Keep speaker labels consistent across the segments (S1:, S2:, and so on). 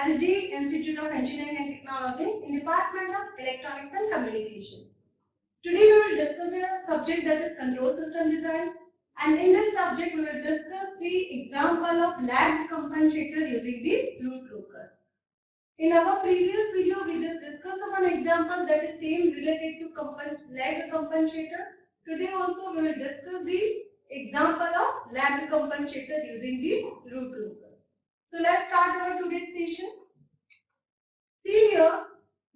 S1: LG Institute of Engineering and Technology in Department of Electronics and Communication. Today we will discuss a subject that is control system design, and in this subject we will discuss the example of lagged compensator using the root locus. In our previous video we just discussed one example that is same related to lagged compensator. Today also we will discuss the example of lagged compensator using the root locus. So let's start our today's session. See here,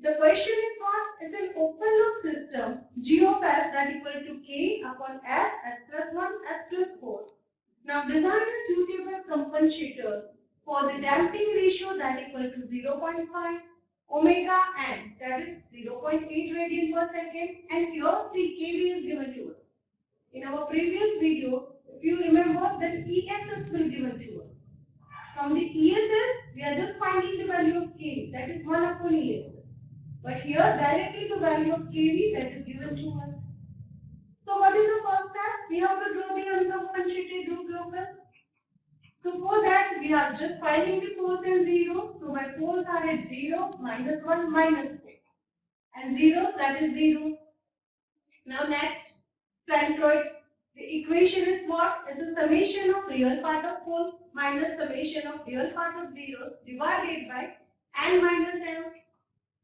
S1: the question is what? It's an open loop system G of S that equal to K upon S, S plus 1, S plus 4. Now design a suitable compensator for the damping ratio that equal to 0.5 omega n, that is 0.8 radian per second, and here see kV is given to us. In our previous video, if you remember, that ESS will given to us. From the ESS, we are just finding the value of K, that is 1 upon ESS. But here, directly the value of kV that is given to us. So what is the first step? We have to draw the uncompensated root locus. So for that, we are just finding the poles and zeros. So my poles are at 0, minus 1, minus 4. And 0, that is 0. Now next, centroid. The equation is what? It's a summation of real part of poles minus summation of real part of zeros divided by n minus m.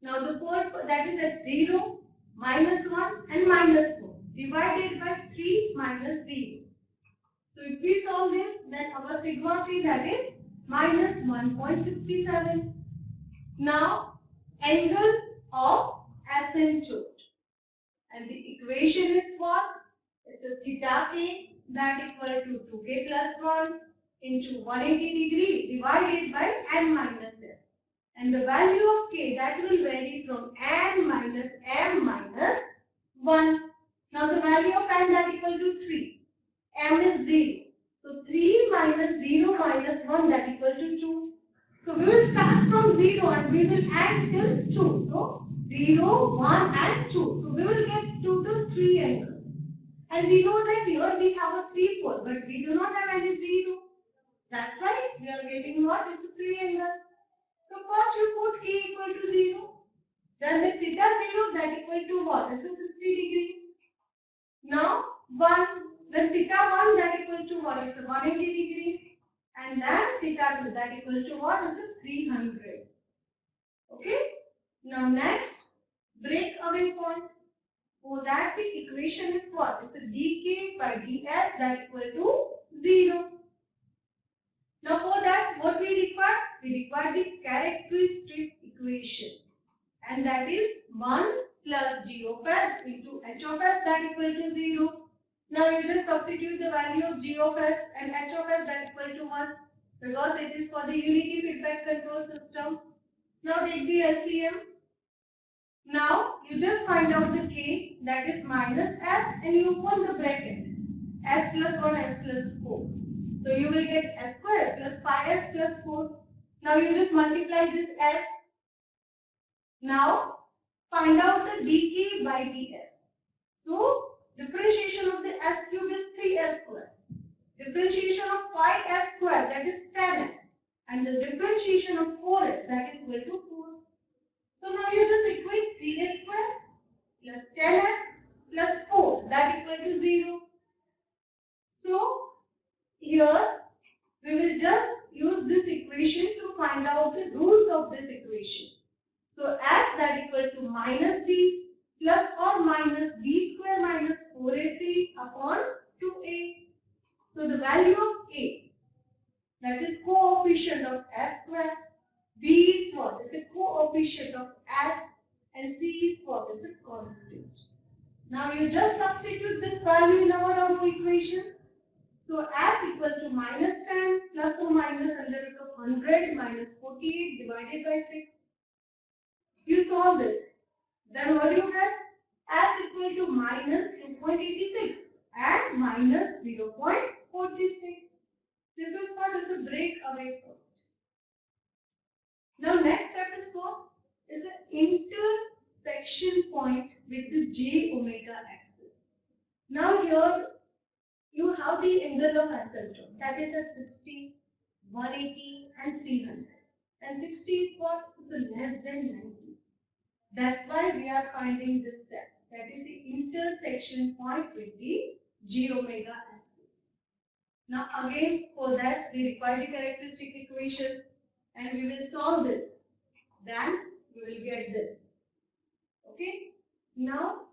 S1: Now the pole that is at 0, minus 1 and minus 4 divided by 3 minus 0. So if we solve this, then our sigma c that is minus 1.67. Now angle of asymptote. And the equation is what? It's a theta k that equal to 2k plus 1 into 180 degree divided by n minus m. And the value of k that will vary from n minus m minus 1. Now the value of n that equal to 3. M is 0. So 3 minus 0 minus 1 that equal to 2. So we will start from 0 and we will add till 2. So 0, 1 and 2. So we will get total 3 angles. And we know that here we have a 3 pole, but we do not have any 0. That's why we are getting what? It's a 3 angle. So first you put k equal to 0. Then the theta 0 that equal to what? It's a 60 degree. Now 1. Then theta 1 that equal to what? It's a 180 degree. And then theta 2 that equal to what? It's a 300. Okay. Now next, breakaway point. For that the equation is what? It's a dk by ds that equal to 0. Now for that what we require? We require the characteristic equation. And that is 1 plus g of s into h of s that equal to 0. Now you just substitute the value of g of s and h of s that equal to 1 because it is for the unity feedback control system. Now take the LCM. Now you just find out the k that is minus s and you open the bracket s plus 1 s plus 4. So you will get s square plus 5s plus 4. Now you just multiply this s. Now find out the dk by ds. So differentiation of the s cube is 3s square. Differentiation of 5s square that is 10s. And the differentiation of 4s that is equal to 4. So now you just equate 3s square plus 10s plus 4 that equal to 0. So here we will just use this equation to find out the roots of this equation. So s that equal to minus b plus or minus b square minus 4ac upon 2a. So the value of a, that is coefficient of s square, b is what? It's a coefficient of s, and c is what? It's a constant. Now you just substitute this value in our auto equation. So s equal to minus 10 plus or minus under root of 100 minus 48 divided by 6. You solve this. Then what do you get? S equal to minus 2.86 and minus 0.46. This is what is a breakaway point. Now next step is what? Is an intersection point with the j omega axis. Now here you have the angle of asymptote that is at 60, 180 and 300. and 60 is what? Is less than 90. That's why we are finding this step. That is the intersection point with the g omega axis. Now again, for that we require the characteristic equation and we will solve this. Then we will get this. Okay. Now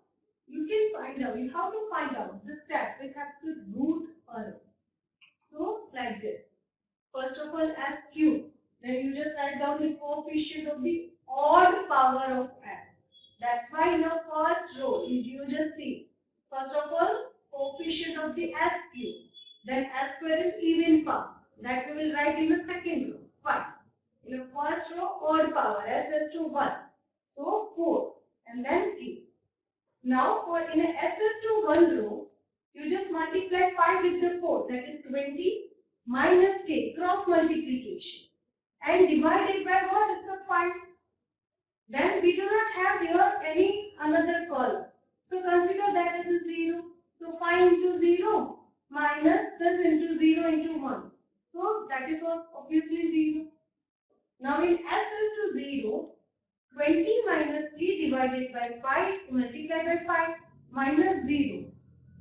S1: you can find out. How to find out the step? We have to root a row. So like this. First of all, as cube. Then you just write down the coefficient of the odd power of s. That's why in the first row, you just see. First of all, coefficient of the s cube. Then s square is even power. That we will write in the second row. 5. In the first row, odd power, s raised to 1. So 4. And then k. Now for in a s raised to 1 row, you just multiply 5 with the 4. That is 20 minus k, cross multiplication. And divided by what? It's a 5. Then we do not have here any another column. So consider that as a 0. So 5 into 0 minus this into 0 into 1. So that is what obviously 0. Now in s raised to 0, 20 minus k divided by 5 multiplied by 5 minus 0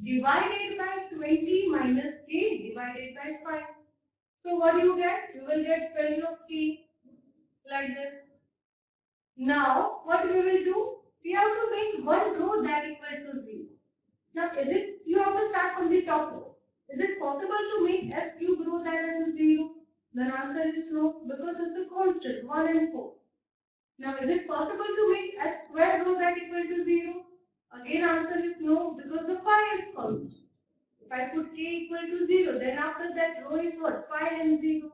S1: divided by 20 minus k divided by 5. So what do you get? You will get value of k like this. Now what we will do? We have to make one row that equal to 0. Now is it, you have to start from the top row. Is it possible to make s cube row that is 0? The answer is no, because it's a constant 1 and 4. Now is it possible to make s square row that equal to 0? Again answer is no, because the phi is constant. If I put k equal to 0, then after that row is what? Phi and 0.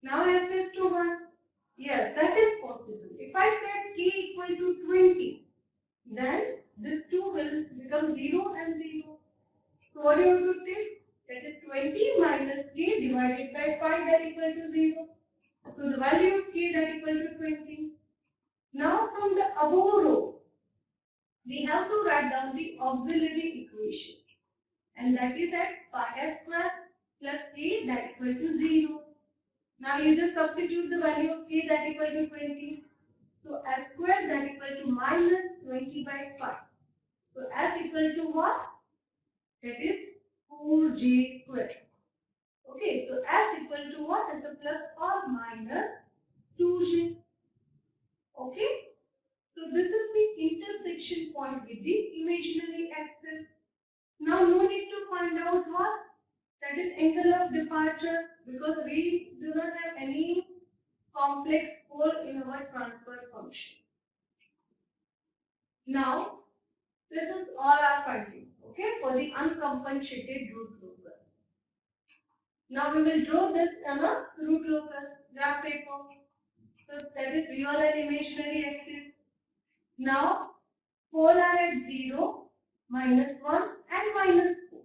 S1: Now s is to 1. Yes, that is possible. If I set k equal to 20, then this 2 will become 0 and 0. So what do you have to take? That is 20 minus k divided by 5 that equal to 0. So the value of k that equal to 20. Now from the above row, we have to write down the auxiliary equation. And that is at pi s square plus k that equal to 0. Now you just substitute the value of k that equal to 20. So s square that equal to minus 20 by 5. So s equal to what? That is 4j square. Okay, so s equal to what? It's a plus or minus 2j. Okay, so this is the intersection point with the imaginary axis. Now no need to find out what? That is angle of departure, because we do not have any complex pole in our transfer function. Now this is all our finding, okay, for the uncompensated root locus. Now we will draw this on a root locus graph paper. So that is real and imaginary axis. Now pole are at 0, minus 1 and minus 4.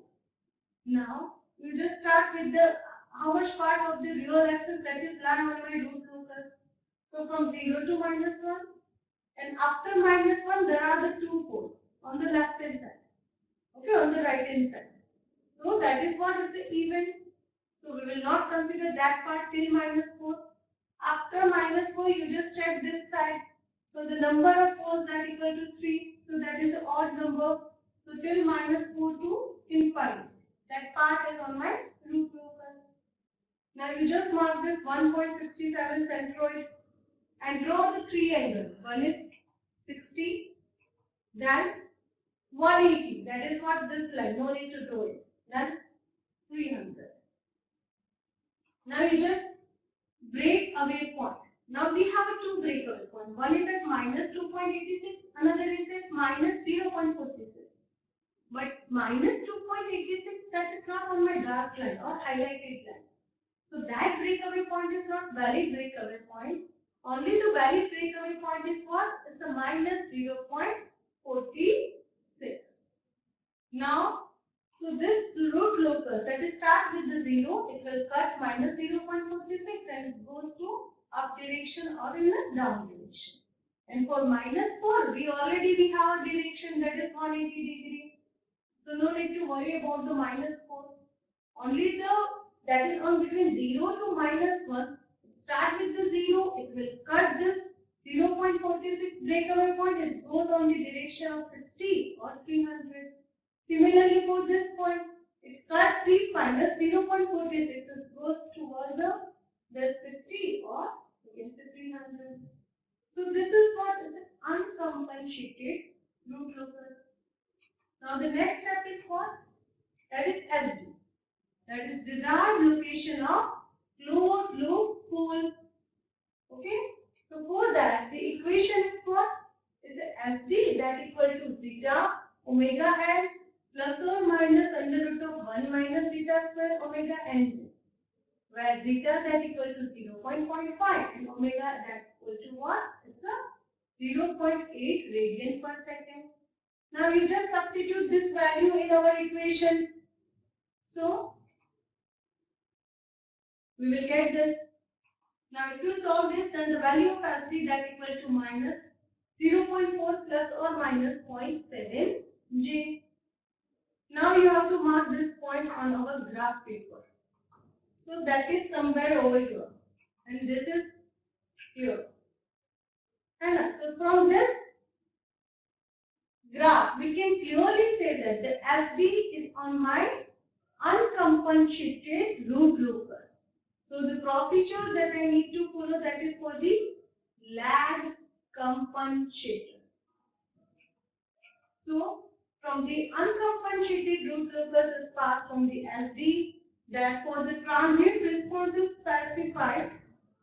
S1: Now you just start with the how much part of the real axis that is lying on my root locus. So from 0 to minus 1, and after minus 1 there are the 2 poles on the left hand side. Okay, on the right hand side. So that is what is the event. So we will not consider that part till minus 4. After minus 4 you just check this side. So the number of poles that equal to 3. So that is an odd number. So till minus 4 to infinity. That part is on my root locus. Now you just mark this 1.67 centroid and draw the three angles. One is 60, then 180. That is what this line. No need to draw it. Then 300. Now you just break away point. Now we have a two breakaway point. One is at minus 2.86, another is at minus 0.46. But minus 2.86, that is not on my dark line or highlighted line. So that breakaway point is not valid breakaway point. Only the valid breakaway point is what? It's a minus 0.46. Now, so this root locus that is start with the 0, it will cut minus 0.46 and it goes to up direction or in the down direction. And for minus 4, we have a direction that is 180 degree. So no need to worry about the minus 4. Only the that is on between 0 to minus 1, start with the 0, it will cut this 0.46 breakaway point, it goes on the direction of 60 or 300. Similarly for this point, it cut 3 minus 0.46, it goes toward the 60 or you can say 300. So this is what is uncompensated root locus. Now the next step is what? That is SD. That is desired location of closed loop pole. Okay. So for that the equation is what? Is SD that equal to zeta omega n plus or minus under root of 1 minus zeta square omega n, where zeta that equal to 0.05 and omega that equal to what? It's a 0.8 radian per second. Now you just substitute this value in our equation. So we will get this. Now if you solve this, then the value of SD that equal to minus 0.4 plus or minus 0.7 J. Now you have to mark this point on our graph paper. So that is somewhere over here. And this is here. And so from this graph, we can clearly say that the SD is on my uncompensated root locus. So the procedure that I need to follow, that is for the lag compensator. So from the uncompensated root locus is passed from the SD. Therefore the transient response is specified.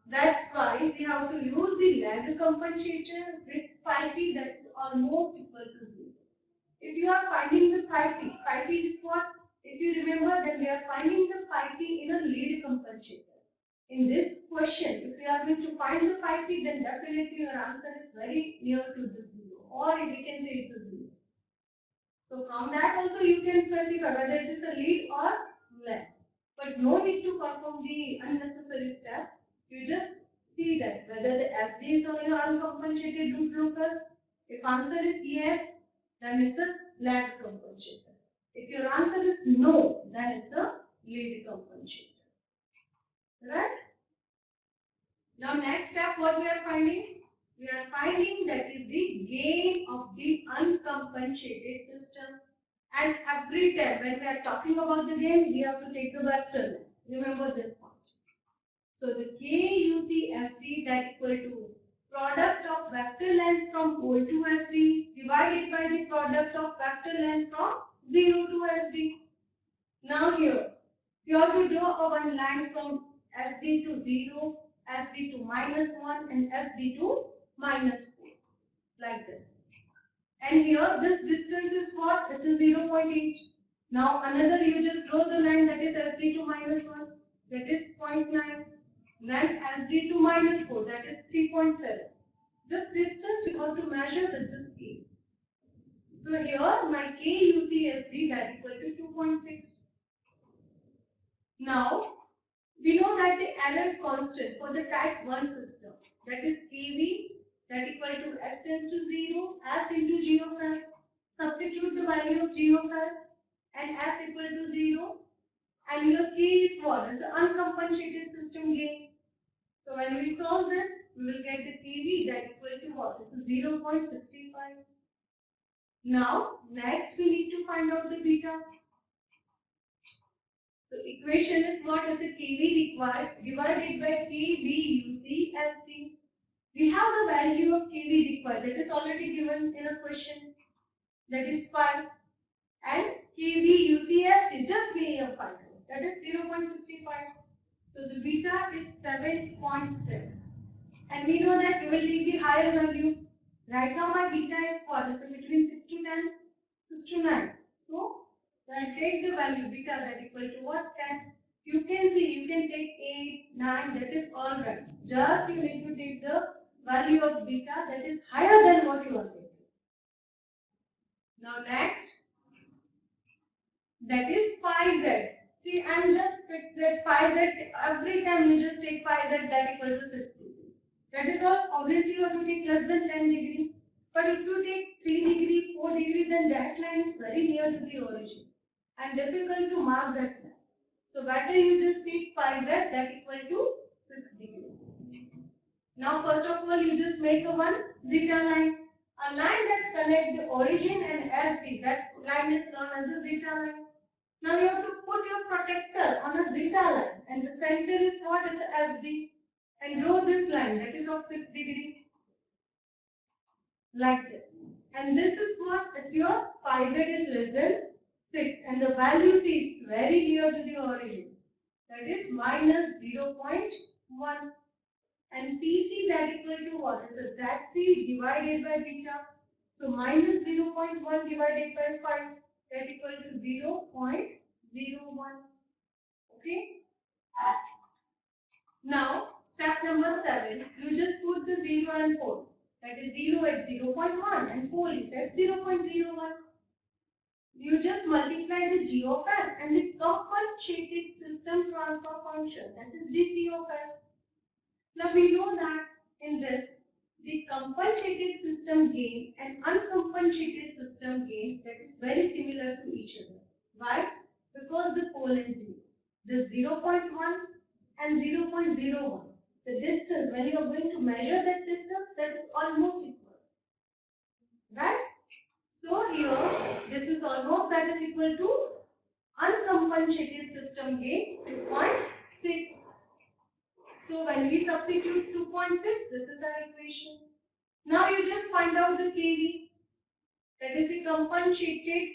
S1: That's why we have to use the lag compensator with phi t that is almost equal to 0. If you are finding the phi t is what? If you remember, then we are finding the phi t in a lead compensator. In this question, if we are going to find the phi t, then definitely your answer is very near to the 0, or we can say it's a 0. So from that also you can specify whether it is a lead or lag. But no need to perform the unnecessary step. You just see that whether the SD is on your uncompensated root locus. If answer is yes, then it's a lag compensator. If your answer is no, then it's a lead compensator. Right? Now next step, what we are finding? We are finding that is the gain of the uncompensated system. And every time when we are talking about the gain, we have to take the vector length. Remember this point. So the KUCSD that equal to product of vector length from pole to SD divided by the product of vector length from 0 to SD. Now here, you have to draw a one line from SD to 0, SD to minus 1 and SD to minus 4 like this. And here this distance is what? This is 0.8. Now another you just draw the line that is SD to minus 1, that is 0.9. Then SD to minus 4, that is 3.7. This distance you have to measure with this scale. So here my KUCSD that equal to 2.6. Now we know that the error constant for the type 1 system, that is KV that equal to S tends to 0, S into G of S. Substitute the value of G of S and S equal to 0. And your K is what? It's an uncompensated system gain. So when we solve this, we will get the KV that equal to what? It's a 0.65. Now, next we need to find out the beta. So equation is what is a KV required divided by KVUCSD. We have the value of KV required that is already given in a question, that is 5, and KVUCSD just we have find out, that is 0.65. So the beta is 7.7, and we know that we will take the higher value. Right now my beta is what? It's between 6 to 10, 6 to 9. So then take the value beta that equal to what? 10. You can see, you can take 8, 9, that is alright. Just you need to take the value of beta that is higher than what you are taking. Now next, that is phi z. See, I'm just fixed that phi z, every time you just take phi z that equal to 60. That is all. Obviously you have to take less than 10 degree. But if you take 3 degree, 4 degree, then that line is very near to the origin and difficult to mark that line. So better you just take phi z that equal to 6 degree. Now first of all you just make a one zeta line. A line that connects the origin and SD. That line is known as a zeta line. Now you have to put your protector on a zeta line and the center is what is SD. And draw this line that is of 6 degree like this. And this is what? It's your phi z is less than 6 and the value, see, it's very near to the origin. That is minus 0.1. And PC that equal to what? It's a ZC divided by beta. So minus 0.1 divided by 5, that equal to 0.01. Okay. Now step number 7, you just put the 0 and 4. That is 0 at 0.1 and 4 is at 0.01. You just multiply the g of s and the compensated system transfer function, that is gc of s. Now we know that in this, the compensated system gain and uncompensated system gain, that is very similar to each other. Why? Because the pole and 0. The 0.1 and 0.01. The distance, when you are going to measure that distance, that is almost equal. Right? So here, this is almost that is equal to uncompensated system gain 2.6. So when we substitute 2.6, this is our equation. Now you just find out the kV. That is the compensated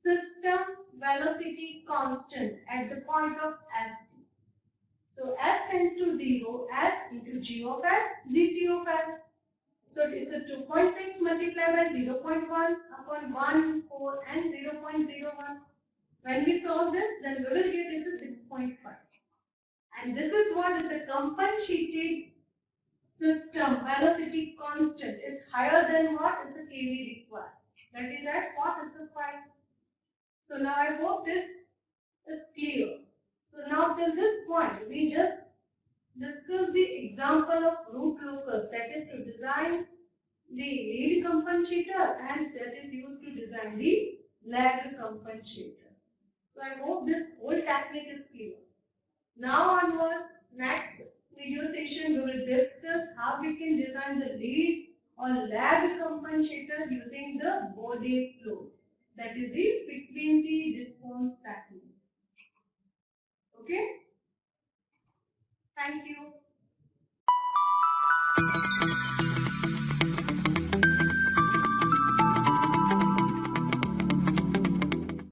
S1: system velocity constant at the point of ST. So S tends to 0, S into G of S, GC of S. So it's a 2.6 multiplied by 0.1 upon 1, 4 and 0.01. When we solve this, then we will get it to 6.5. And this is what is a compensated system velocity constant is higher than what? It's a kV required. That is at what? It's a 5. So now I hope this is clear. So now till this point, we just discuss the example of root locus, that is to design the lead compensator and that is used to design the lag compensator. So I hope this whole technique is clear. Now onwards, next video session we will discuss how we can design the lead or lag compensator using the Bode flow. That is the frequency response technique. Okay? Thank you.